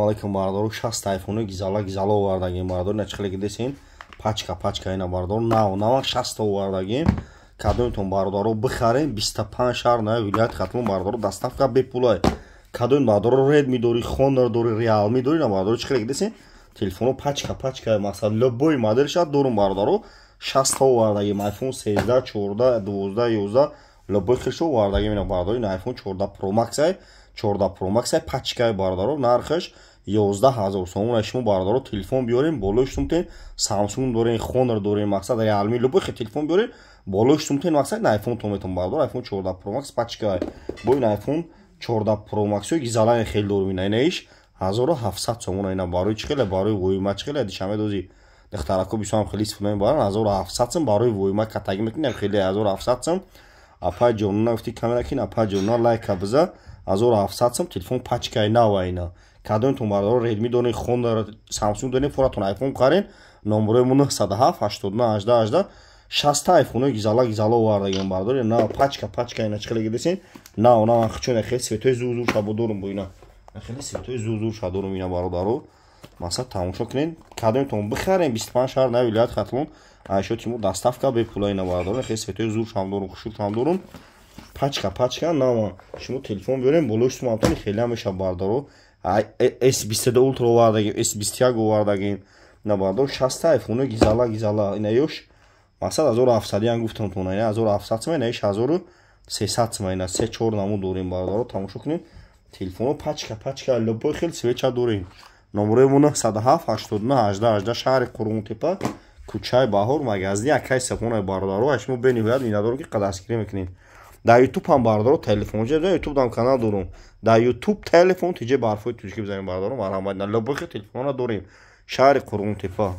Assalomu alaykum bardor. 60 iPhone gizala ovardagim bardor. Nachqiliga desin. Pachka ina bardor. Nav 60 ovardagim. Кадоинтон бардоро бихарем 25 шаҳр на вилоят хатмон бардоро доставка бепулай. Кадоин бардоро Redmi дори, Honor дори, Realme дори на бардоро чиқилик десин. Телефоно пачка мақсад любой модель шад дорум бардоро 60 овардагим iPhone 13, 14, 12, 11 любой хилшо овардагим ина бардоро ин iPhone 14 Pro Max ай пачка бардоро нархаш 11000 сомон шумо бардоро телефон биёрем болош сумтен Samsung дорем, Honor дорем мақсад Realme любой хил телефон биёрем болош сумтен мақсад iPhone тометон бардоро iPhone 14 Pro Max пачка бо ин iPhone 14 Pro Max гизалан хел дорум ина инаш 1700 сомон ина барои чиқила барои воима чиқила дишаме дози дехтарако бисам хели сфунем баран 1700 сом барои воима катаги мекунем хели 1700 сом апа ҷонна гуфти камера кин апа ҷонна лайк абза 1700 сом телефон пачка нава ина кадоинтон бардоро Redmi дорем, Honor, Samsung дорем форатон iPhone қарен номеро 907 89 18 60 iPhone гизала овардагим бардор на пачка ина чиқилиги десин на хичона хел светои зузур шабо дорум бо ина хели светои зузур шадорум ина бародаро мақсад тамошо кунен кадоинтон бихарем 25 шаҳр на вилоят хатлон айшо тимур доставка бепула ина бародаро хели светои зузур шам дорум хушур шам дорум пачка нама шумо телефон биёрем болош суматони хели ҳамеша бардаро S22 Ultra овардагим S21 овардагим на бардор 60 iPhone гизала ина ёш мақсад 1700 ян гуфтам тона ина 1700 сом ина 1300 сом ина 3-4 намо дорем бардаро тамошо кунем телефоно пачка любой хел свеча дорем номеро 907 89 18 шаҳри Қурғунтепа кӯчаи Баҳор магазини акай сафонаи бардаро шумо бениҳоят минадорум ки қадаскирӣ мекунед дар YouTube ҳам бардоро телефон ҷа дар YouTube дам канал дорум дар YouTube телефон тиҷе барфои тӯшки бизанем бардоро марҳамат на любой хел телефона дорем шаҳри Қурғунтепа